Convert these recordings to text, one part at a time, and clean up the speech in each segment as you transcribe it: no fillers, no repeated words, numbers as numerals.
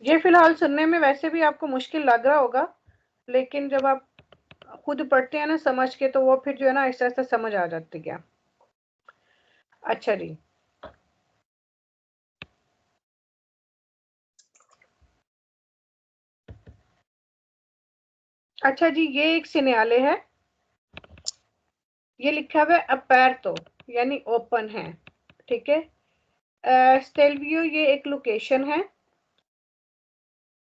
ये फिलहाल सुनने में वैसे भी आपको मुश्किल लग रहा होगा, लेकिन जब आप खुद पढ़ते हैं ना समझ के, तो वो फिर जो है ना ऐसा ऐसा समझ आ जाती है। अच्छा जी, अच्छा जी, ये एक सिन्याले है, ये लिखा हुआ है अपेरतो, यानी ओपन है। ठीक है। स्टेलवियो ये एक लोकेशन है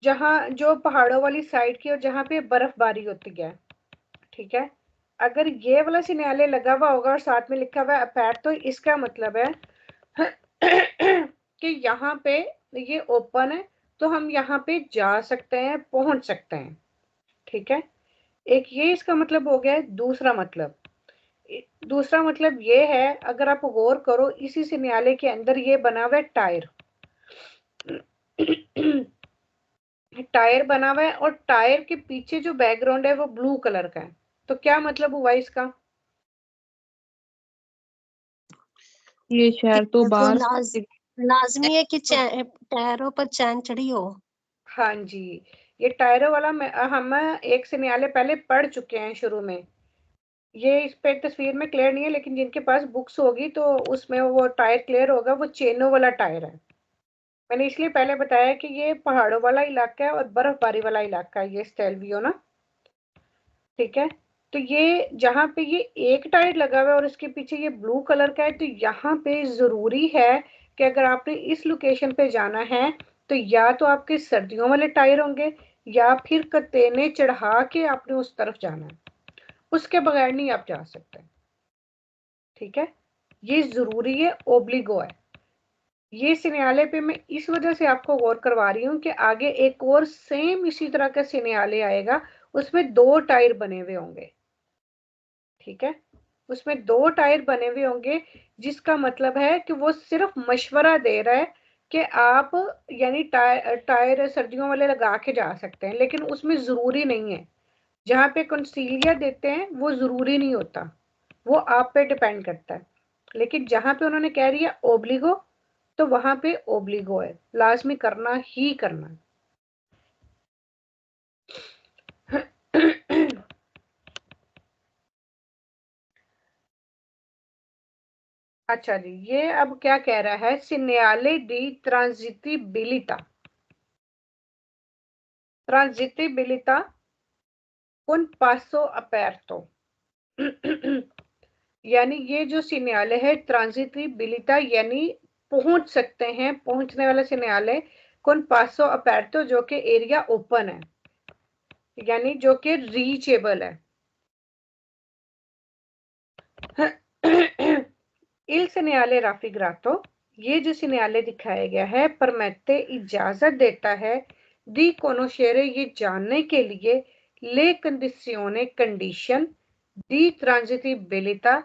जहाँ, जो पहाड़ों वाली साइड की, और जहाँ पे बर्फबारी होती है। ठीक है। अगर ये वाला सिन्याले लगा हुआ होगा और साथ में लिखा हुआ है अपेर, तो इसका मतलब है कि यहाँ पे ये ओपन है, तो हम यहाँ पे जा सकते हैं, पहुंच सकते हैं। ठीक है। एक ये इसका मतलब हो गया है। दूसरा मतलब ये है, अगर आप गौर करो, इसी सिन्याले के अंदर ये बना हुआ है टायर। टायर बना हुआ है, और टायर के पीछे जो बैकग्राउंड है वो ब्लू कलर का है। तो क्या मतलब हुआ इसका? ये शहर तो ये तो बाहर लाजमी है कि टायरों पर चैन चढ़ी हो। हाँ जी, ये टायरों वाला हम एक सिन्याले पहले पढ़ चुके हैं शुरू में। ये इस पे तस्वीर में क्लियर नहीं है, लेकिन जिनके पास बुक्स होगी तो उसमें वो टायर क्लियर होगा। वो चेनों वाला टायर है। मैंने इसलिए पहले बताया कि ये पहाड़ों वाला इलाका है और बर्फबारी वाला इलाका है, ये स्टेलवियो ना। ठीक है। तो ये जहाँ पे ये एक टायर लगा हुआ है और उसके पीछे ये ब्लू कलर का है, तो यहाँ पे जरूरी है कि अगर आपने इस लोकेशन पे जाना है, तो या तो आपके सर्दियों वाले टायर होंगे, या फिर कतेने चढ़ा के आपने उस तरफ जाना है। उसके बगैर नहीं आप जा सकते। ठीक है। ये जरूरी है, ओब्लिगो है। ये सिन्याले पे मैं इस वजह से आपको गौर करवा रही हूँ कि आगे एक और सेम इसी तरह का सिन्याले आएगा, उसमें 2 टायर बने हुए होंगे। ठीक है। उसमें 2 टायर बने हुए होंगे, जिसका मतलब है कि वो सिर्फ मशवरा दे रहा है कि आप, यानी टायर सर्दियों वाले लगा के जा सकते हैं, लेकिन उसमें जरूरी नहीं है। जहाँ पे कंसीलिया देते हैं वो जरूरी नहीं होता, वो आप पे डिपेंड करता है। लेकिन जहाँ पे उन्होंने कह दिया ओब्लिगो, तो वहां पे ओब्लिगो है, लाजमी करना ही करना। अच्छा जी, ये अब क्या कह रहा है, सिन्याले दी ट्रांजिटिबिलिटा con paso aperto। यानी ये जो सिन्याले है ट्रांजिटिबिलिटा, यानी पहुंच सकते हैं, पहुंचने वाला सिन्याले। con paso aperto जो कि एरिया ओपन है, यानी जो कि रीचेबल है। il segnale raffigurato, ये जो सिन्याले दिखाया गया है, परमेते इजाजत देता है दी conoscere, ये जानने के लिए, ले condizione कंडीशन, दी transitibilità,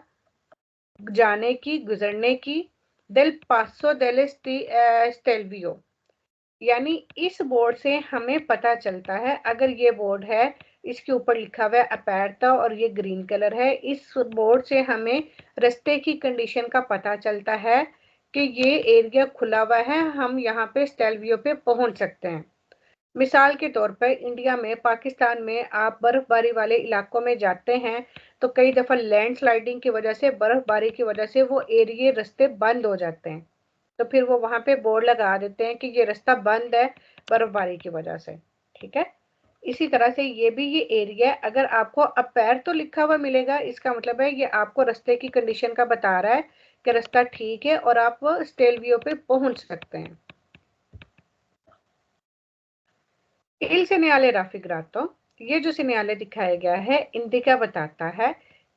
जाने की, गुजरने की, del passo delle stelvio, यानी इस बोर्ड से हमें पता चलता है, अगर ये बोर्ड है, इसके ऊपर लिखा हुआ है अपेरता और ये ग्रीन कलर है, इस बोर्ड से हमें रास्ते की कंडीशन का पता चलता है कि ये एरिया खुला हुआ है, हम यहाँ पे स्टेलवियो पे पहुंच सकते हैं। मिसाल के तौर पर इंडिया में, पाकिस्तान में आप बर्फबारी वाले इलाकों में जाते हैं, तो कई दफा लैंडस्लाइडिंग की वजह से, बर्फबारी की वजह से वो एरिया रास्ते बंद हो जाते हैं, तो फिर वो वहां पे बोर्ड लगा देते हैं कि ये रास्ता बंद है बर्फबारी की वजह से। ठीक है। इसी तरह से ये भी, ये एरिया है, अगर आपको अपेर तो लिखा हुआ मिलेगा, इसका मतलब है ये आपको रास्ते की कंडीशन का बता रहा है कि रास्ता ठीक है और आप स्टेलवियो पे पहुंच सकते हैं। il segnale raffigurato, ये जो सिन्याले दिखाया गया है, इंडिका बताता है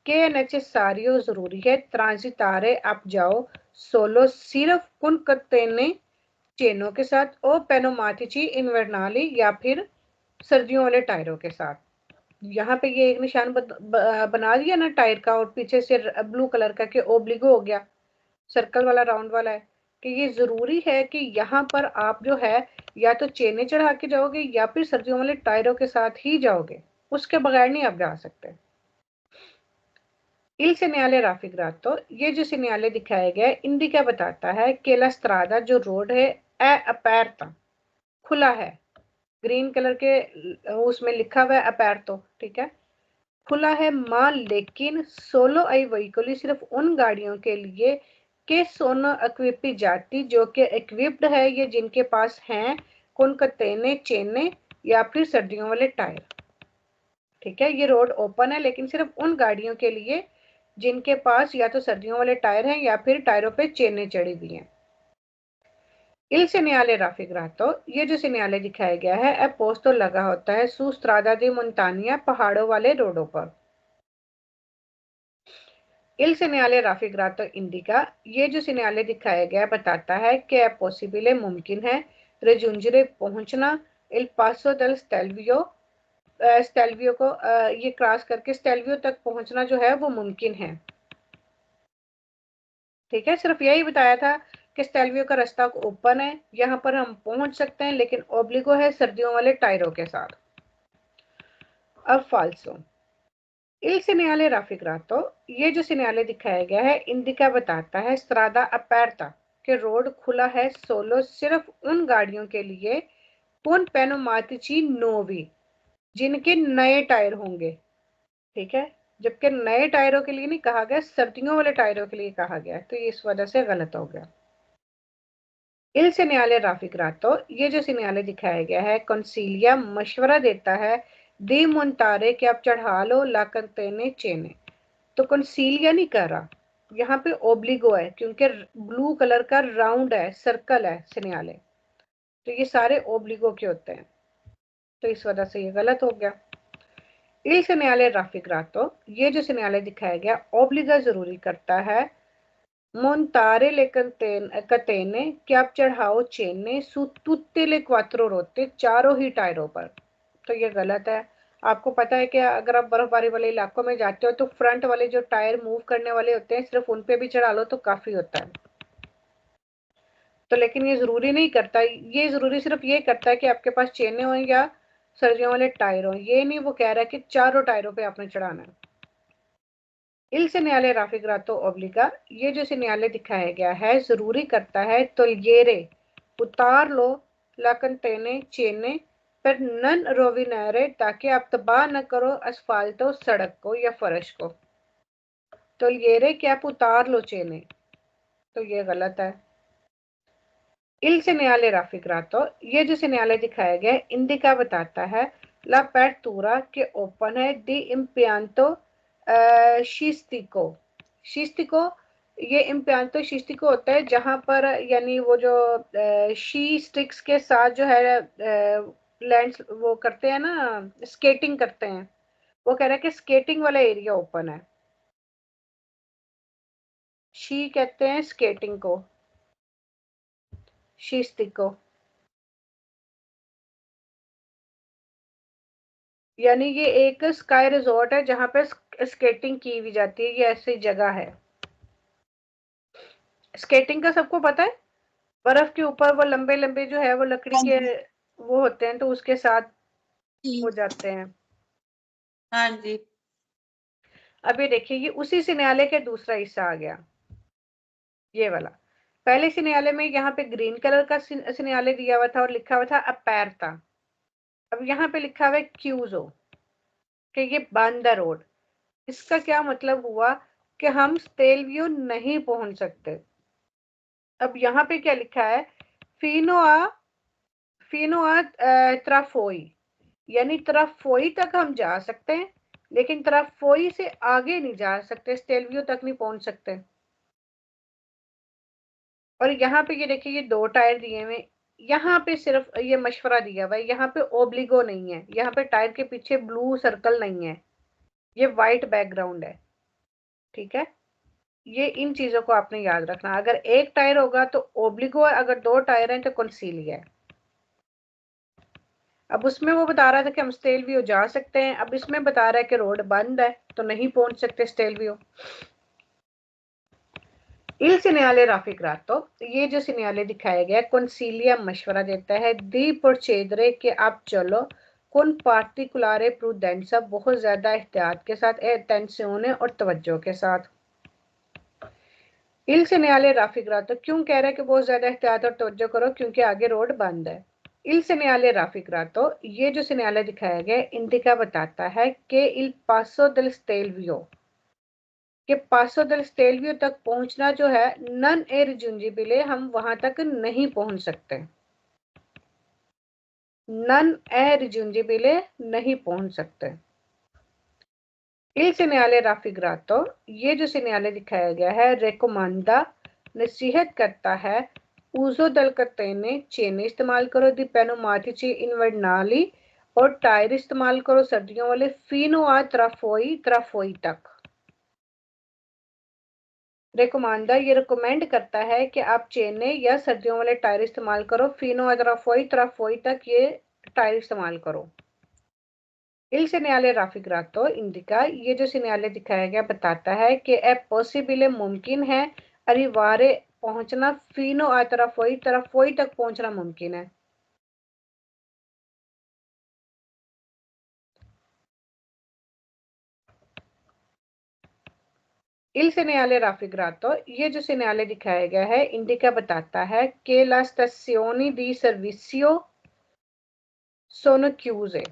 कि नेसेसारियो जरूरी है, ट्रांजिटारे आप जाओ, सोलो सिर्फ कुन कतेने चेनों के साथ, ओ पेनोमाटिची इन्वर्नाली, या फिर सर्दियों वाले टायरों के साथ। यहाँ पे ये एक निशान बना दिया ना टायर का, और पीछे से ब्लू कलर का कि ओब्लिगो हो गया, सर्कल वाला राउंड वाला है, कि ये जरूरी है कि यहाँ पर आप जो है, या तो चेने चढ़ा के जाओगे, या फिर सर्दियों वाले टायरों के साथ ही जाओगे, उसके बगैर नहीं आप जा सकते। il segnale raffigurato, ये जो सिन्याले दिखाया गया है, इंडिका बताता है कि ला स्ट्रादा जो रोड है, ए अपेरता, खुला है, ग्रीन कलर के उसमें लिखा हुआ है अपेर्तो, ठीक है, खुला है मां लेकिन सोलो आई व्हीकल सिर्फ उन गाड़ियों के लिए के सोनो इक्विपी जाती जो कि इक्विप्ड है या जिनके पास हैं कौन कतेने चेने या फिर सर्दियों वाले टायर, ठीक है। ये रोड ओपन है लेकिन सिर्फ उन गाड़ियों के लिए जिनके पास या तो सर्दियों वाले टायर हैं या फिर टायरों पे चेने चढ़ी हुई हैं। इल segnale raffigurato, ये जो सिग्नाले दिखाया गया है अब पोस्तो लगा होता है सू स्ट्रादा दी मोंटानिया, पहाड़ों वाले रोडों पर। इल segnale raffigurato indica, ये जो सिग्नाले दिखाया गया बताता है कि è possibile मुमकिन है raggiungere पहुंचना il passo del Stelvio, स्टेल्वियो को ये क्रॉस करके स्टेल्वियो तक पहुंचना जो है वो मुमकिन है, ठीक है। सिर्फ यही बताया था कि स्टेल्वियो का रास्ता ओपन है, यहाँ पर हम पहुंच सकते हैं लेकिन ओब्लिगो है सर्दियों वाले टायरों के साथ। अब फाल्सो इल segnale raffigurato, ये जो सिग्नाले दिखाया गया है इंडिका बताता है स्ट्रादा अपेर्ता के रोड खुला है सोलो सिर्फ उन गाड़ियों के लिए con pneumatici nuovi, जिनके नए टायर होंगे, ठीक है, जबकि नए टायरों के लिए नहीं कहा गया, सर्दियों वाले टायरों के लिए कहा गया, तो इस वजह से गलत हो गया। इल segnale raffigurato, ये जो सिग्नाले दिखाया गया है कंसीलिया मशवरा देता है दी मोंटारे कि आप चढ़ा लो ला कंटेने चेने, तो कंसीलिया नहीं कर रहा, यहाँ पे ओब्लिगो है क्योंकि ब्लू कलर का राउंड है, सर्कल है सिग्नाले, तो ये सारे ओब्लिगो के होते हैं, तो इस वजह से ये गलत हो गया। इल segnale raffigurato, ये जो सिग्नाले दिखाया गया ओब्लिगा जरूरी करता है मोंटारे ले कतेने कि आप चढ़ाओ चेने सु तुत्ते ले क्वात्रो रोते, चारों ही टायरों पर, तो ये गलत है। आपको पता है कि अगर आप बर्फबारी वाले इलाकों में जाते हो तो फ्रंट वाले जो टायर मूव करने वाले होते हैं सिर्फ उन पे भी चढ़ा लो तो काफी होता है, तो लेकिन ये जरूरी नहीं करता, ये जरूरी सिर्फ ये करता है कि आपके पास चेने हो या सर्दियों वाले टायर हो, ये नहीं वो कह रहा है कि चारों टायरों पे आपने चढ़ाना है। इल segnale raffigurato obliga, ये जो सिग्नाले दिखाया गया है जरूरी करता है togliere, उतार लो la catene चेने पर नन रोविनरे, ताकि आप तबाह न करो असफाल्टो सड़क को या फर्श को, togliere कि आप उतार लो चेने, तो ये गलत है। इल segnale raffigurato, ये जो सिग्नाले दिखाया गया है इंडिका बताता है ला apertura के ओपन है दी impianto शिस्तिको, शिस्तिको ये इम्पियांतो शिस्तिको होता है जहां पर यानी वो जो शी स्टिक्स के साथ जो है लैंड वो करते हैं ना, स्केटिंग करते हैं, वो कह रहा है कि स्केटिंग वाला एरिया ओपन है, शी कहते हैं स्केटिंग को, शिस्तिको, यानी ये एक स्काई रिजॉर्ट है जहां पे स्केटिंग की भी जाती है, ये ऐसी जगह है। स्केटिंग का सबको पता है, बर्फ के ऊपर वो लंबे लंबे जो है वो लकड़ी के वो होते हैं, तो उसके साथ हो जाते हैं। हाँ जी। अब ये देखिए ये उसी सिग्नाले का दूसरा हिस्सा आ गया, ये वाला। पहले सिग्नाले में यहाँ पे ग्रीन कलर का सिग्नाले दिया हुआ था और लिखा हुआ था अपेर्ता, अब यहाँ पे लिखा हुआ है क्यूजो कि ये बांदा रोड, इसका क्या मतलब हुआ कि हम स्टेल्वियो नहीं पहुंच सकते। अब यहाँ पे क्या लिखा है फिनोआ फिनोआ त्राफोई, यानी त्राफोई तक हम जा सकते हैं लेकिन त्राफोई से आगे नहीं जा सकते, स्टेल्वियो तक नहीं पहुंच सकते। और यहाँ पे ये देखिए ये दो टायर दिए हुए, यहाँ पे सिर्फ ये मशवरा दिया हुआ है, यहाँ पे ओब्लिगो नहीं है, यहाँ पे टायर के पीछे ब्लू सर्कल नहीं है, ये व्हाइट बैकग्राउंड है, ठीक है। ये इन चीजों को आपने याद रखना, अगर एक टायर होगा तो ओब्लिगो है, अगर दो टायर हैं तो कंसीलिया है। अब उसमें वो बता रहा था कि हम स्टेल्वियो जा सकते हैं, अब इसमें बता रहा है कि रोड बंद है तो नहीं पहुंच सकते स्टेल्वियो। इल segnale raffigurato, ये जो सिग्नाले दिखाया गया कंसीलिया मशवरा देता है दी प्रोचेदरे के आप चलो कौन पार्टिकुलारे प्रूडेंसा, बहुत ज्यादा एहतियात के साथ, अटेंशियोने और तवज्जो के साथ। इल segnale raffigurato क्यों कह रहा है कि बहुत ज्यादा एहतियात और तवज्जो करो, क्योंकि आगे रोड बंद है। Il segnale raffigurato, ये जो segnale दिखाया गया इंडिका बताता है कि il passo del stelvio, कि पासो del stelvio तक पहुंचना जो है नन ए रिजुंजिबिले, हम वहां तक नहीं पहुंच सकते, नन ए रिजुंजिबिले नहीं पहुंच सकते। Il segnale raffigurato, ये जो segnale दिखाया गया है रेकोमांडा नसीहत करता है उजो दल catene, चेने इस्तेमाल करो, दी pneumatici invernali, और टायर इस्तेमाल करो सर्दियों वाले, fino a trafoi तक। रेकोमांडा ये रिकमेंड करता है कि आप चेने या सर्दियों वाले टायर इस्तेमाल करो, fino a trafoi तक ये टायर इस्तेमाल करो। Il segnale raffigurato indica, ये जो segnale दिखाया गया बताता है कि ए पॉसिबल मुमकिन है arrivare पहुंचना, fino a trafoi तक पहुंचना मुमकिन है। Il segnale raffigurato, ये जो segnale दिखाया गया है इंडिका बताता है कि la stazioni di servizio sono chiuse,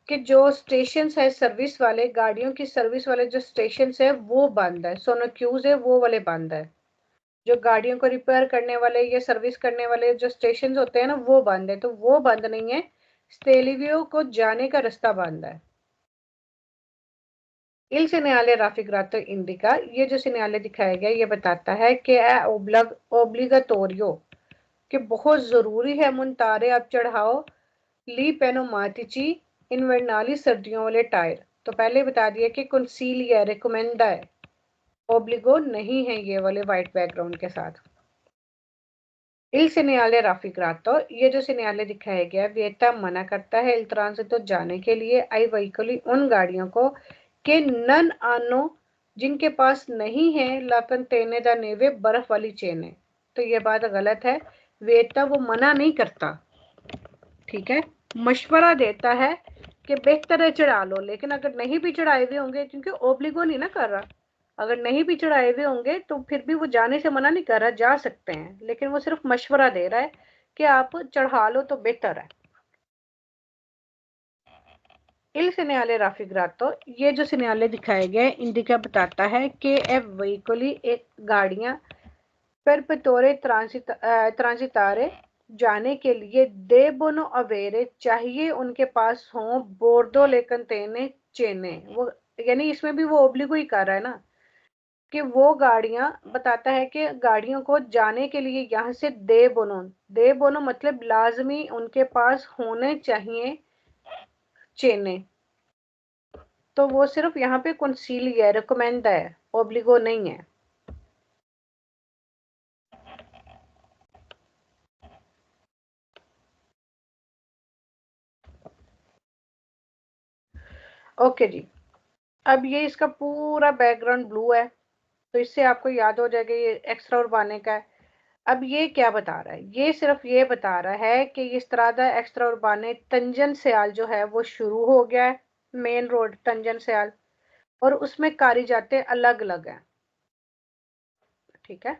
कि जो स्टेशन है सर्विस वाले, गाड़ियों की सर्विस वाले जो स्टेशन है वो बंद है, सोनो क्यूज है वो वाले बंद है, जो गाड़ियों को रिपेयर करने वाले या सर्विस करने वाले जो स्टेशन होते हैं ना वो बंद है, तो वो बंद नहीं है, स्टेलिवियो को जाने का रास्ता बंद है। Il segnale raffigurato indica, ये जो segnale दिखाया गया ये बताता है कि ओब्लिगाटोरियो, कि बहुत जरूरी है मुनतारे आप चढ़ाओ ली पेनोमाटिची इन्वर्नाली सर्दियों वाले टायर। तो पहले बता दिया कि कंसीलिया रिकमेंडा है, ओब्लिगो नहीं है ये वाले व्हाइट बैकग्राउंड के साथ। Il segnale raffigurato, ये जो segnale दिखाया गया वियता मना करता है il transito जाने के लिए आई veicoli उन गाड़ियों को कि नन आनो जिनके पास नहीं है ला catene da neve बर्फ वाली चेनें। तो ये बात गलत है, वियता वो मना नहीं करता, ठीक है, मशवरा देता है कि बेहतर है चढ़ा लो, लेकिन अगर नहीं भी चढ़ाए हुए होंगे, क्योंकि ओब्लिगो नहीं ना कर रहा, अगर नहीं भी चढ़ाए हुए होंगे तो फिर भी वो जाने से मना नहीं कर रहा, जा सकते हैं, लेकिन वो सिर्फ मशवरा दे रहा है कि आप चढ़ा लो तो बेहतर है। Il segnale raffigurato, ये जो segnale दिखाए गए इंडिका बताता है कि ए veicoli एक गाड़ियां परपेटोरे ट्रांसितारे जाने के लिए देबोनो अवेरे चाहिए उनके पास हो बोर्डो लेकन तेने चेने, वो यानी इसमें भी वो ओब्लिगो ही कर रहा है ना, कि वो गाड़ियां बताता है कि गाड़ियों को जाने के लिए यहाँ से दे बोनो मतलब लाजमी उनके पास होने चाहिए चेने, तो वो सिर्फ यहाँ पे कंसीली है, रिकमेंड है, ओब्लिगो नहीं है। ओके जी, अब ये इसका पूरा बैकग्राउंड ब्लू है, तो इससे आपको याद हो जाएगा ये एक्स्ट्रा उर्बाने का है। अब ये क्या बता रहा है, ये सिर्फ ये बता रहा है कि इस तरह एक्स्ट्रा उर्बाने तंजन सयाल जो है वो शुरू हो गया है, मेन रोड तंजन सयाल, और उसमें कारी जाते अलग अलग हैं, ठीक है,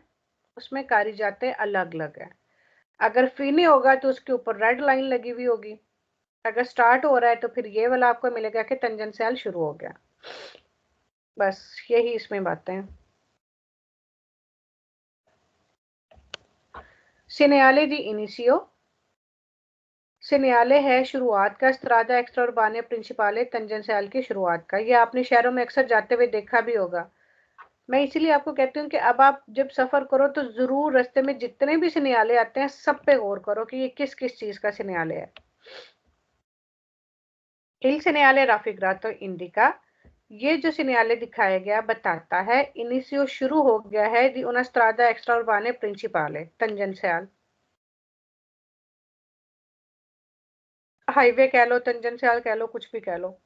उसमें कारी जाते अलग अलग है। अगर फिनी होगा तो उसके ऊपर रेड लाइन लगी हुई होगी, अगर स्टार्ट हो रहा है तो फिर ये वाला आपको मिलेगा कि तंजन सयाल शुरू हो गया, बस यही इसमें बातें हैं। सेनेले दी इनिशियो, सेनेले है शुरुआत का, स्त्रादा एक्स्ट्रा उर्बाने प्रिंसिपाले तंजन सयाल की शुरुआत का, ये आपने शहरों में अक्सर जाते हुए देखा भी होगा। मैं इसीलिए आपको कहती हूँ कि अब आप जब सफर करो तो जरूर रास्ते में जितने भी सिनेले आते हैं सब पे गौर करो कि ये किस किस चीज का सिनेले है। Il segnale raffigurato indica, ये जो सिनेले दिखाया गया बताता है इनिशियो शुरू हो गया है दी una strada extraurbane principale तंजन सयाल, हाईवे कह लो, तंजन सयाल कह लो, कुछ भी कह लो।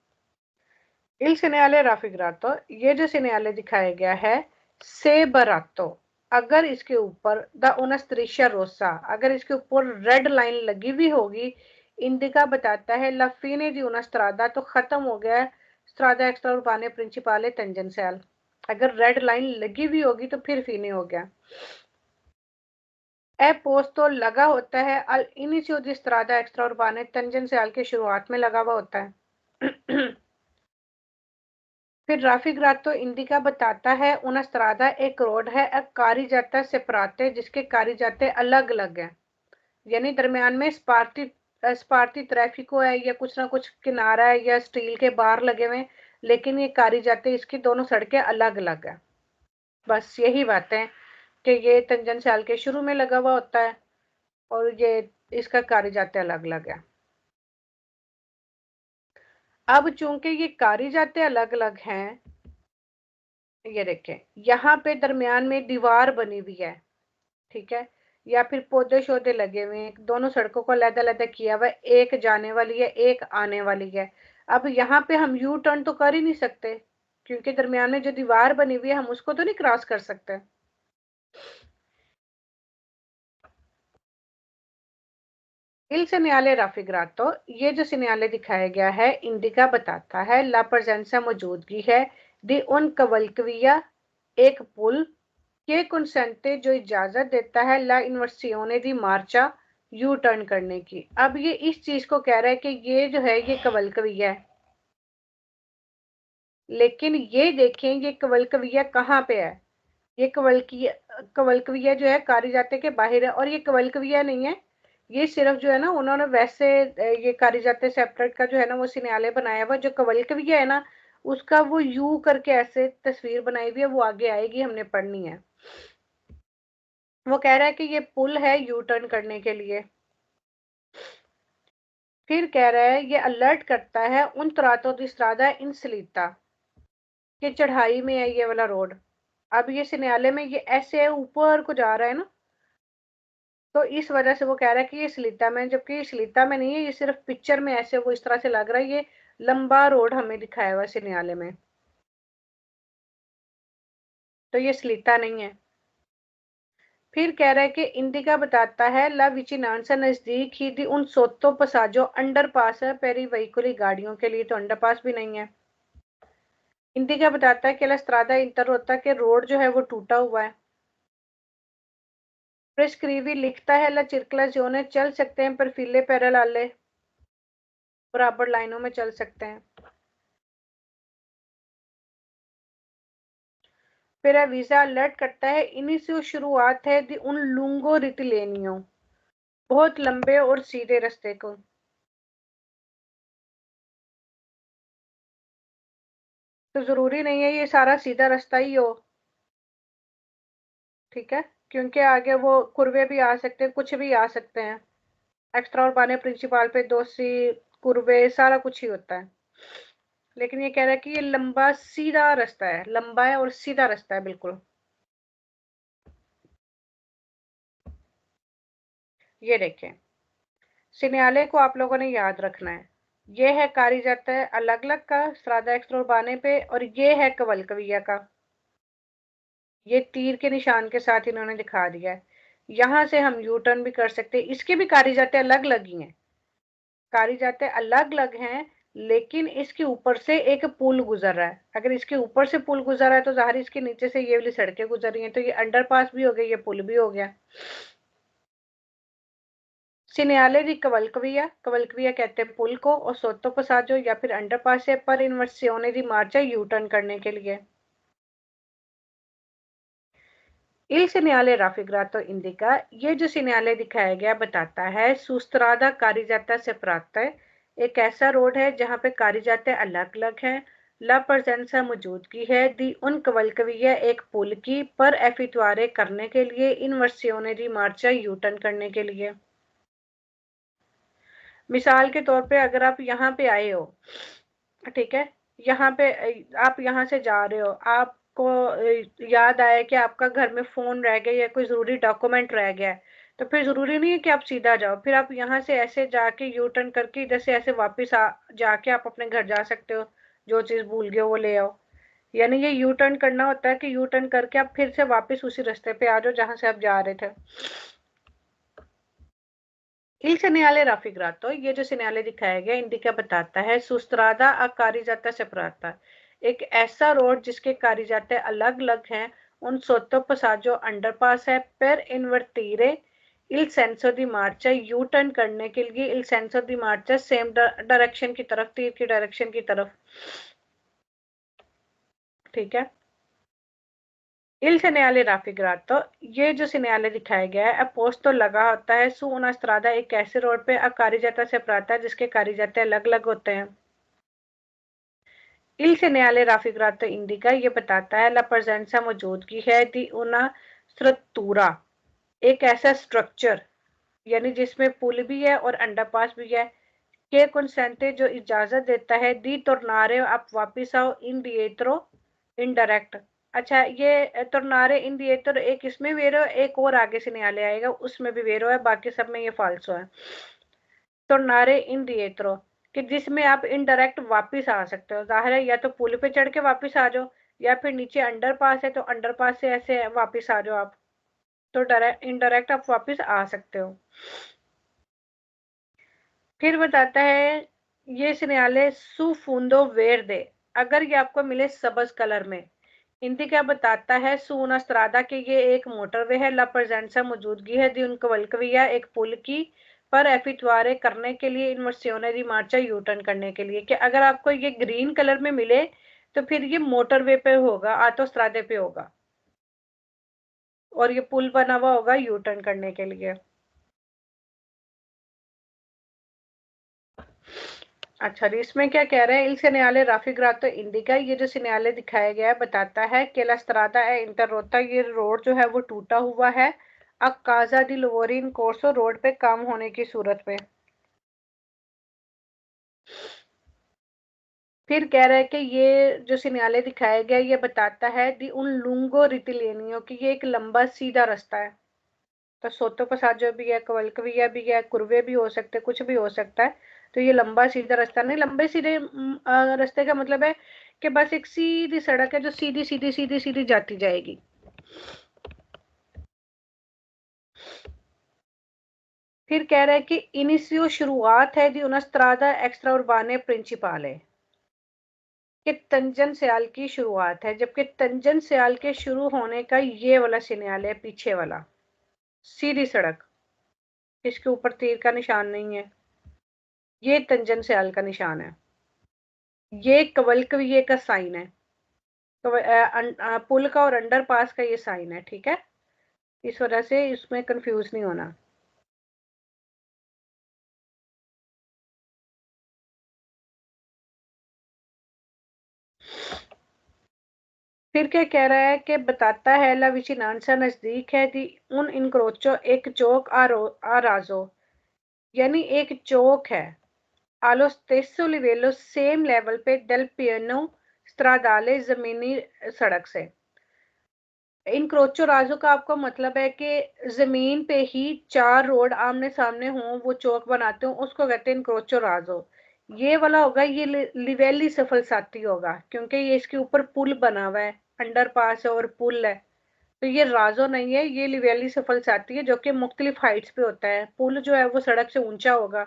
Il segnale raffigurato, ये जो सिनेले दिखाया गया है से बरातो, अगर इसके ऊपर द una striscia rossa, अगर इसके ऊपर रेड लाइन लगी हुई होगी, इंडिका बताता है la fine di una strada, तो खत्म हो गया स्ट्रादा एक्स्ट्रा उर्बाने प्रिंसिपाले तंजन सयाल, अगर रेड लाइन लगी हुई होगी तो फिर फीने हो गया। पोस्तो लगा होता है al inicio di strada extraurbana tangenzial के शुरुआत में लगा हुआ होता है। फिर राफिग्रातो इंडिका बताता है una strada एक रोड है carreggiata separate जिसके carreggiate अलग अलग है, यानी दरमियान में स्पार्टी ट्रैफिको है या कुछ ना कुछ किनारा है या स्टील के बार लगे हुए, लेकिन ये carreggiate इसकी दोनों सड़कें अलग अलग है। बस यही बात है कि ये तंजनसाल के शुरू में लगा हुआ होता है और ये इसका carreggiate अलग अलग है। अब चूंकि ये carreggiate अलग अलग हैं, ये देखें यहाँ पे दरमियान में दीवार बनी हुई है, ठीक है, या फिर पौधे शौधे लगे हुए हैं, दोनों सड़कों को अलग-अलग किया हुआ है, एक जाने वाली है एक आने वाली है। अब यहाँ पे हम यू टर्न तो कर ही नहीं सकते क्योंकि दरमियान में जो दीवार बनी हुई है हम उसको तो नहीं क्रॉस कर सकते। इल सेनियाले राफिग्रातो, ये जो सेनियाले दिखाया गया है इंडिका बताता है ला प्रेजेंसा मौजूदगी है दी उन कवलकविया एक पुल के कंसेंटे जो इजाजत देता है ला इन्वर्सियोने दी मार्चा यू टर्न करने की। अब ये इस चीज को कह रहा है कि ये जो है ये कवलकविया है, लेकिन ये देखें ये कवलकविया कहाँ पे है, ये कवलकविया जो है carreggiate के बाहर है और ये कवलकविया नहीं है, ये सिर्फ जो है ना उन्होंने वैसे ये carreggiate सेपरेट का जो है ना वो सिग्नल बनाया हुआ, जो कवलकविया है ना उसका वो यू करके ऐसे तस्वीर बनाई हुई है, वो आगे आएगी हमने पढ़नी है। वो कह रहा है कि ये पुल है यू टर्न करने के लिए। फिर कह रहा है ये अलर्ट करता है उन त्रातो दी स्ट्रादा इन सलीता कि चढ़ाई में है ये वाला रोड। अब ये सिन्याले में ये ऐसे ऊपर को जा रहा है ना, तो इस वजह से वो कह रहा है कि ये सलीता में, जबकि ये सलीता में नहीं है, ये सिर्फ पिक्चर में ऐसे वो इस तरह से लग रहा है, ये लंबा रोड हमें दिखाया हुआ सिन्याले में, तो ये सलीता नहीं है। फिर कह रहा है कि इंडिका बताता है ला विचिनांसा नजदीक ही थी उन सोतो पसाजो अंडरपास है पेरी वहीकुली गाड़ियों के लिए तो अंडरपास भी नहीं है। इंडिका बताता है कि ला स्ट्रादा इंटररोता के रोड जो है वो टूटा हुआ है। प्रेस्क्रीवी लिखता है ला चिरकला जोने चल सकते हैं पर फीले पैरेलाले बराबर लाइनों में चल सकते हैं। फिर वीजा अलर्ट करता है इन्हीं से शुरुआत है दी उन लुंगो रिटिलेनियो बहुत लंबे और सीधे रास्ते को। तो जरूरी नहीं है ये सारा सीधा रास्ता ही हो, ठीक है, क्योंकि आगे वो कुर्वे भी आ सकते हैं, कुछ भी आ सकते हैं। एक्स्ट्रा उर्बाने प्रिंसिपल पे दोषी कुर्वे सारा कुछ ही होता है, लेकिन ये कह रहा है कि ये लंबा सीधा रास्ता है, लंबा है और सीधा रास्ता है बिल्कुल। ये देखें सिन्याले को आप लोगों ने याद रखना है, ये है carreggiate अलग अलग का स्ट्रादा एक्स्ट्रा उर्बाने पे और ये है कवलकविया का, ये तीर के निशान के साथ इन्होंने दिखा दिया है। यहां से हम यू टर्न भी कर सकते हैं, इसके भी carreggiate अलग अलग ही हैं, carreggiate अलग अलग हैं, लेकिन इसके ऊपर से एक पुल गुजर रहा है। अगर इसके ऊपर से पुल गुजर रहा है तो जाहिर इसके नीचे से ये वाली सड़कें गुजर रही हैं, तो ये अंडरपास भी हो गया, ये पुल भी हो गया। सिन्याले दी कवलकविया कहते हैं पुल को और सोतो पसाजो या फिर अंडरपास है पर इन्वर्सियोने दी मार्चा यू टर्न करने के लिए। इल सिन्याले राफिग्रातो इंडिका, ये जो सिन्याले दिखाया गया बताता है सुस्त्रादा carreggiata separata एक ऐसा रोड है जहां पे carreggiate अलग अलग है। ला प्रेजेंसा मौजूदगी है दी उन कवलकविया एक पुल की पर एफितवारे करने के लिए इन्वर्सियोने दी मार्चा यू टर्न करने के लिए। मिसाल के तौर पे अगर आप यहाँ पे आए हो, ठीक है, यहाँ पे आप यहाँ से जा रहे हो, आपको याद आया कि आपका घर में फोन रह गया या कोई जरूरी डॉक्यूमेंट रह गया है, तो फिर जरूरी नहीं है कि आप सीधा जाओ, फिर आप यहाँ से ऐसे जाके यू टर्न करके इधर से ऐसे वापस जाके आप अपने घर जा सकते हो, जो चीज भूल गए वो ले आओ। यानी ये यू टर्न करना होता है कि यू टर्न करके आप फिर से वापस उसी रास्ते पे आ जाओ जहां से आप जा रहे थे। इल सेनियाले राफिग्रातो, ये जो सिन्याले दिखाया गया इंडिका बताता है सुस्त्रादा आ carreggiata separata एक ऐसा रोड जिसके carreggiate अलग अलग हैं उन सोतो पसाजो अंडरपास है पर इन्वर्तीरे इल सेंसो दी मार्चा, यू टर्न करने के लिए इल सेंसो दी मार्चा, सेम डायरेक्शन की तरफ, तीर की डायरेक्शन की तरफ, ठीक है। इल segnale raffigurato, ये जो segnale दिखाया गया है, अपोस्तो लगा होता है su una strada, एक ऐसे रोड पे, अब carreggiata separata है जिसके carreggiate अलग अलग होते हैं। इल segnale raffigurato indica, ये बताता है la presenza, मौजूदगी है, di una struttura, एक ऐसा स्ट्रक्चर, यानी जिसमें पुल भी है और अंडरपास भी है, के consente, जो इजाजत देता है, दी tornare, आप वापिस आओ, indietro, इनडायरेक्ट। अच्छा, ये tornare indietro, एक इसमें वेरो, एक और आगे से निकाले आएगा, उसमें भी वेरो है, बाकी सब में ये फाल्सो है। tornare indietro, कि जिसमें आप इनडायरेक्ट वापिस आ सकते हो, जाहिर है या तो पुल पे चढ़ के वापिस आ जाओ, या फिर नीचे अंडरपास है तो अंडरपास से ऐसे वापिस आ जाओ आप, तो इनडायरेक्ट आप वापिस आ सकते हो। फिर बताता है ये सिग्नल सुफुंदो वेर्दे, अगर ये आपको मिले सबज कलर में। हिंदी क्या बताता है, सूना स्त्रादा के ये एक मोटरवे है, ला प्रेजेंसा, मौजूदगी है, दी उनको वल्कविया, एक पुल की, पर एफिटवारे करने के लिए, इन्वर्सियोने दी मार्चा, यू टर्न करने के लिए, कि अगर आपको ये ग्रीन कलर में मिले तो फिर ये मोटरवे पे होगा, आतो स्त्रादे पे होगा, और ये पुल बना हुआ होगा यू टर्न करने के लिए। अच्छा, इसमें क्या कह रहे हैं, इल segnale raffigurato indica, ये जो segnale दिखाया गया है बताता है कि la strada è interrotta, ये रोड जो है वो टूटा हुआ है, a causa di lavori in corso, road पे काम होने की सूरत में। फिर कह रहा है कि ये जो segnale दिखाया गया ये बताता है दी उन lungo rettilineo, कि ये एक लंबा सीधा रास्ता है, तो सोतो पसाजो भी है, कवलकविया भी है, कुर्वे भी हो सकते हैं, कुछ भी हो सकता है, तो ये लंबा सीधा रास्ता नहीं, लंबे सीधे रास्ते का मतलब है कि बस एक सीधी सड़क है जो सीधी सीधी सीधी सीधी जाती जाएगी। फिर कह रहा है कि इनिशियो शुरुआत है दी una strada extra urbane principale, कि तंजन स्याल की शुरुआत है, जबकि तंजन स्याल के शुरू होने का ये वाला सिग्नल है, पीछे वाला सीधी सड़क, इसके ऊपर तीर का निशान नहीं है, ये तंजन स्याल का निशान है, ये कवलकविये का साइन है, तो पुल का और अंडरपास का ये साइन है, ठीक है, इस वजह से इसमें कंफ्यूज नहीं होना। फिर क्या कह रहा है कि बताता है ला विचिनांसा, नजदीक है, दी उन इनक्रोचो, एक चौक, आराजो, यानी एक चौक है, आलो स्टेसो लिवेलो, सेम लेवल पे, डेल पियानो स्ट्रादाले, जमीनी सड़क से। इनक्रोचो राजो का आपको मतलब है कि जमीन पे ही चार रोड आमने सामने हों, वो चौक बनाते हो, उसको कहते हैं इनक्रोचो राजो। ये वाला होगा, ये लिवेली सफलसाती होगा, क्योंकि ये इसके ऊपर पुल बना हुआ है, अंडरपास है और पुल है, तो ये राजो नहीं है, ये लिवेली सफलसाती है, जो कि मुख्तलिफ हाइट्स पे होता है। पुल जो है वो सड़क से ऊंचा होगा,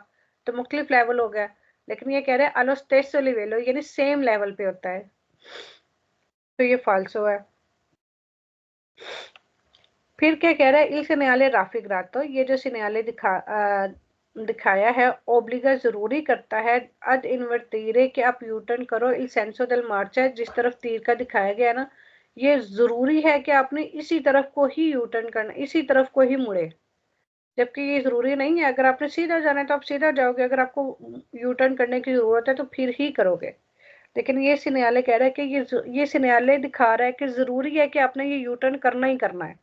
तो मुख्तलिफ लेवल हो गया, लेकिन ये कह रहे हैं अलो स्टेसो लिवेलो, यानी सेम लेवल पे होता है, तो ये फाल्सो है। फिर क्या कह रहा है, इल segnale raffigurato, ये जो segnale दिखाया है, ओब्लिगा, जरूरी करता है, अद इन्वर्तीरे, कि आप यू टर्न करो, इल सेंसो del marcia, जिस तरफ तीर का दिखाया गया ना, ये जरूरी है कि आपने इसी तरफ को ही यू टर्न करना, इसी तरफ को ही मुड़े, जबकि ये जरूरी नहीं है, अगर आपने सीधा जाना है तो आप सीधा जाओगे, अगर आपको यू टर्न करने की जरूरत है तो फिर ही करोगे। लेकिन ये सिग्नल कह रहा है कि ये सिग्नल दिखा रहा है कि जरूरी है कि आपने ये यू टर्न करना ही करना है।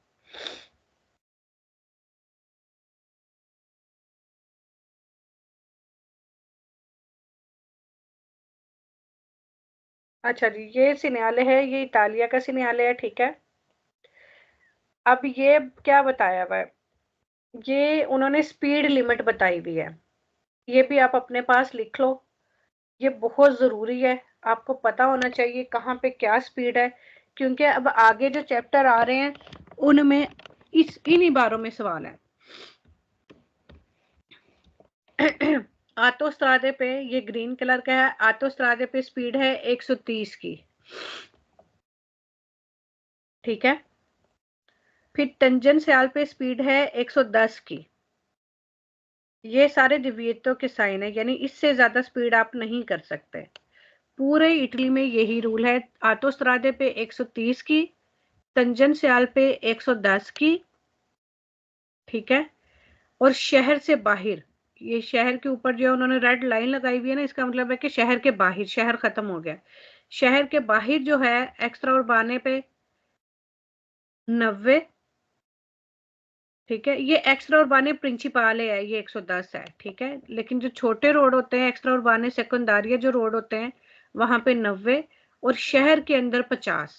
अच्छा जी, ये सिग्नल है, ये इटालिया का सिग्नल है, ठीक है। अब ये क्या बताया हुआ है, ये उन्होंने स्पीड लिमिट बताई हुई है, ये भी आप अपने पास लिख लो, ये बहुत जरूरी है, आपको पता होना चाहिए कहाँ पे क्या स्पीड है, क्योंकि अब आगे जो चैप्टर आ रहे हैं उनमें इन्हीं बारों में सवाल है। आतोस्त्रादे पे, ये ग्रीन कलर का है, आतोस्त्रादे पे स्पीड है 130 की, ठीक है। फिर टंजन स्याल पे स्पीड है 110 की, ये सारे डिविएटो के साइन है, यानी इससे ज्यादा स्पीड आप नहीं कर सकते। पूरे इटली में यही रूल है। ऑटोस्ट्रादे पे 130 की, तंजनस्याल पे 110 की, ठीक है। और शहर से बाहर, ये शहर के ऊपर जो उन्होंने रेड लाइन लगाई हुई है ना, इसका मतलब है कि शहर के बाहर, शहर खत्म हो गया, शहर के बाहर जो है एक्स्ट्रा उर्बाने पे 90, ठीक है। ये एक्स्ट्रा उर्बाने प्रिंसिपाले है, ये 110 है, ठीक है। लेकिन जो छोटे रोड होते हैं, एक्स्ट्रा उर्बाने सेकेंडारिया जो रोड होते हैं, वहां पे 90 और शहर के अंदर 50।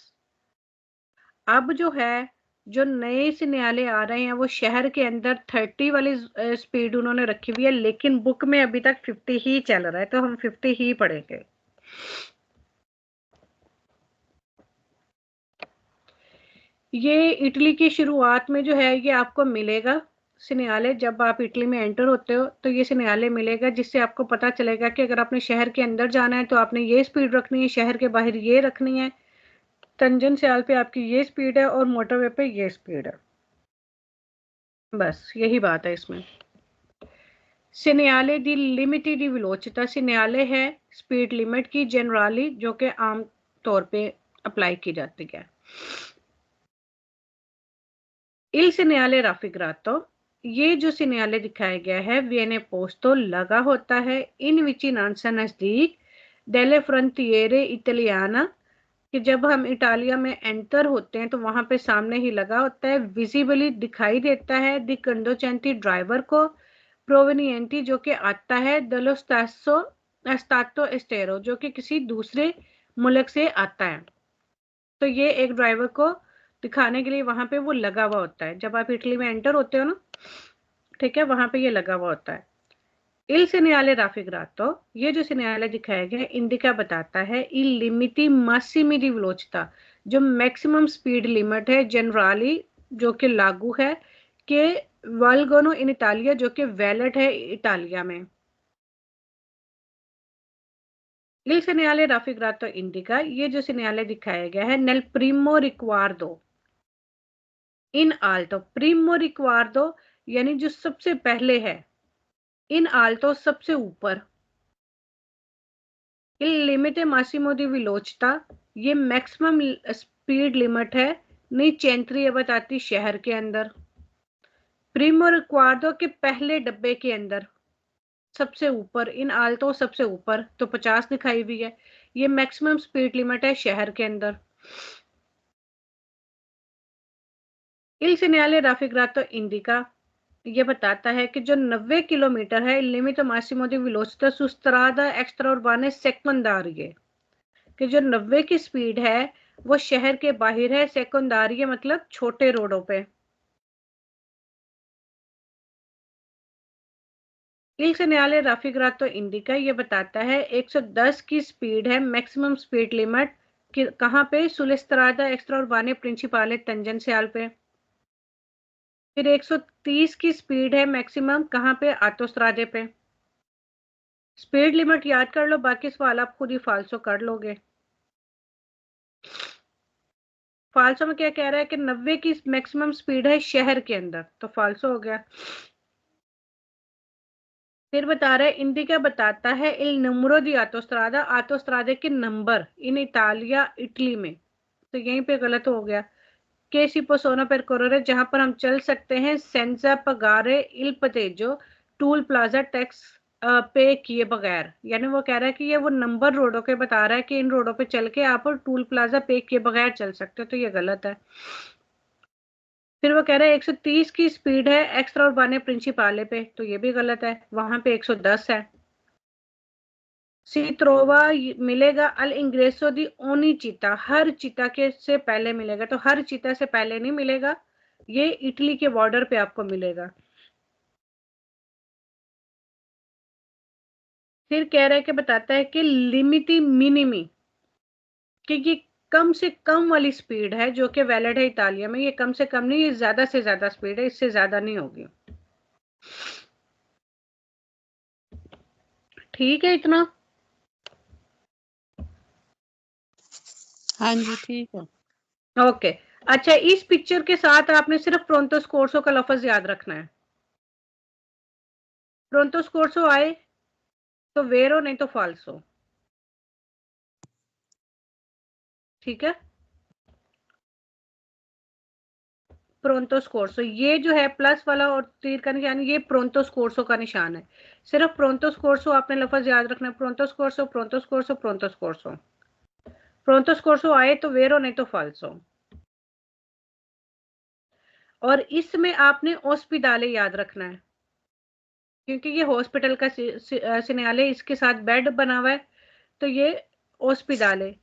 अब जो है, जो नए से न्यायालय आ रहे हैं, वो शहर के अंदर 30 वाली स्पीड उन्होंने रखी हुई है, लेकिन बुक में अभी तक 50 ही चल रहा है, तो हम 50 ही पढ़ेंगे। ये इटली की शुरुआत में जो है, ये आपको मिलेगा न्यायालय। जब आप इटली में एंटर होते हो तो ये न्यायालय मिलेगा, जिससे आपको पता चलेगा कि अगर आपने शहर के अंदर जाना है तो आपने ये स्पीड रखनी है, शहर के बाहर ये रखनी है, तंजनस्याल पे आपकी ये स्पीड है और मोटरवे पे ये स्पीड है। बस यही बात है इसमें। सिन्याले दी लिमिटेड दी वेलोसिटी, सिन्याले है स्पीड लिमिट की जनरली, जो कि आम तौर पे अप्लाई की जाती है। इल सिन्याले राफिग्रातो, ये जो सिन्याले दिखाया गया है वियने पोस्तो लगा होता है इन विचिनांसा नजदीक डेले फ्रंटियरे इटालियाना, कि जब हम इटालिया में एंटर होते हैं तो वहां पे सामने ही लगा होता है, विजिबली दिखाई देता है दी कंडोचेंटी ड्राइवर को, प्रोवेनिएंटी जो कि आता है दलो स्टातो एस्टेरो, जो कि किसी दूसरे मुल्क से आता है। तो ये एक ड्राइवर को दिखाने के लिए वहां पे वो लगा हुआ होता है, जब आप इटली में एंटर होते हो ना, ठीक है, वहां पे ये लगा हुआ होता है। इल सेनियाले राफिग्रातो, ये जो सेनियाले दिखाया गया इंडिका बताता है इल लिमिटी मासिमी दी वेलोसिटी, जो मैक्सिमम स्पीड लिमिट है जनरली, जो कि लागू है कि वाल्गोनो इन इटालिया, जो कि वैलिड है इटालिया में। इल सेनियाले राफिग्रातो इंडिका, ये जो सेनियाले दिखाया गया है नेल प्रीमो रिक्वार्डो इन आल्टो, प्रीमो रिक्वार्डो यानी जो सबसे पहले है, इन आल्टो सबसे ऊपर, इल लिमिटे मासिमो दी वेलोसिटी, ये मैक्सिमम स्पीड लिमिट है, नहीं चेंट्री है बताती शहर के अंदर। प्रीमो रिक्वार्डो के पहले डब्बे के अंदर सबसे ऊपर, इन आल्टो सबसे ऊपर, तो 50 दिखाई हुई है, ये मैक्सिमम स्पीड लिमिट है शहर के अंदर। इल सेनियाले राफिग्रातो इंडिका, ये बताता है कि जो 90 किलोमीटर है लिमिट मासिमो दी वेलोसिटी सुस्त्रादा एक्स्ट्रा उर्बाने सेकंडारिये, कि जो 90 की स्पीड है वो शहर के बाहर है, सेकंडारिये मतलब छोटे रोडों पे। इल सेनियाले राफिग्रातो इंडिका, ये बताता है 110 की स्पीड है मैक्सिमम स्पीड लिमिट, कहां पे, सुलेस्त्रादा एक्स्ट्रा उर्बाने प्रिंसिपाले तंजनस्याल पे। फिर 130 की स्पीड है मैक्सिमम, कहां पे, ऑटोस्ट्रादे पे। स्पीड लिमिट याद कर लो, बाकी सवाल आप खुद ही फालसो कर लोगे। फालसो में क्या कह रहा है कि 90 की मैक्सिमम स्पीड है शहर के अंदर, तो फालसो हो गया। फिर बता रहा है इंडिका बताता है इल नंबरो दी ऑटोस्ट्रादा, ऑटोस्ट्रादे के नंबर इन इटालिया इटली में, तो यहीं पे गलत हो गया। के सी पोसोनो पर कोरोरे, जहां पर हम चल सकते हैं सेंजा पगारे इल पतेजो, टूल प्लाजा टैक्स पे किए बगैर, यानी वो कह रहा है कि ये वो नंबर रोडों के बता रहा है कि इन रोडों पे चल के आप टूल प्लाजा पे किए बगैर चल सकते हो, तो ये गलत है। फिर वो कह रहा है 130 की स्पीड है एक्स्ट्रा उर्बाने प्रिंसिपाले पे, तो ये भी गलत है, वहां पे 110 है। सीत्रोवा मिलेगा अल इंग्रेसो दी ओनी चीता, हर चीता के से पहले मिलेगा, तो हर चीता से पहले नहीं मिलेगा, ये इटली के बॉर्डर पे आपको मिलेगा। फिर कह रहा है कि बताता है कि लिमिटी मिनिमी, कि ये कम से कम वाली स्पीड है जो कि वैलिड है इटालिया में, ये कम से कम नहीं, ये ज्यादा से ज्यादा स्पीड है, इससे ज्यादा नहीं होगी। ठीक है इतना? हाँ जी ठीक है। ओके। अच्छा, इस पिक्चर के साथ आपने सिर्फ प्रोंतो स्कोर्सो का लफ्ज याद रखना है। प्रोंतो स्कोर्सो आए तो वेरो, नहीं तो फाल्सो। ठीक है, प्रोंतो स्कोर्सो, ये जो है प्लस वाला और तीर का निशान, ये प्रोंतो स्कोर्सो का निशान है। सिर्फ प्रोंतो स्कोर्सो आपने लफ्ज याद रखना है, प्रोंतो स्कोर्सो, प्रोंतो स्कोर्सो, प्रोंतो स्कोर्सो। प्रोंतो स्कोर्सो आए तो वेरो, नहीं तो फाल्सो। और इसमें आपने ओस्पिदाले याद रखना है, क्योंकि ये हॉस्पिटल का सिग्नल है, इसके साथ बेड बना हुआ है, तो ये ओस्पिदाले,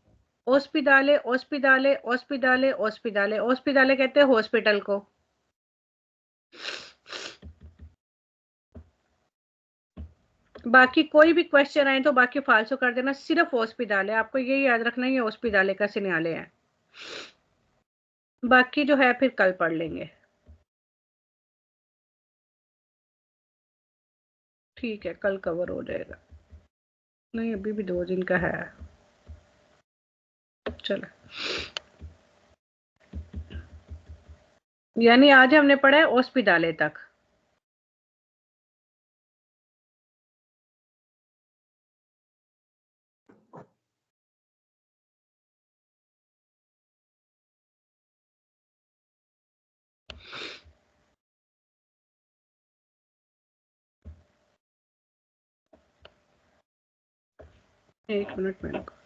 ओस्पिदाले, ओस्पिदाले, ओस्पिदाले, ओस्पिदाले, ओस्पिदाले कहते हैं हॉस्पिटल को। बाकी कोई भी क्वेश्चन आए तो बाकी फालसो कर देना, सिर्फ हॉस्पिदाले, आपको ये याद रखना है, ये हॉस्पिदाले का सिग्नल है। बाकी जो है फिर कल पढ़ लेंगे। ठीक है, कल कवर हो जाएगा। नहीं, अभी भी 2 दिन का है। चलो, यानी आज हमने पढ़ा है ओस्पिदाले तक। एक मिनट मेरे को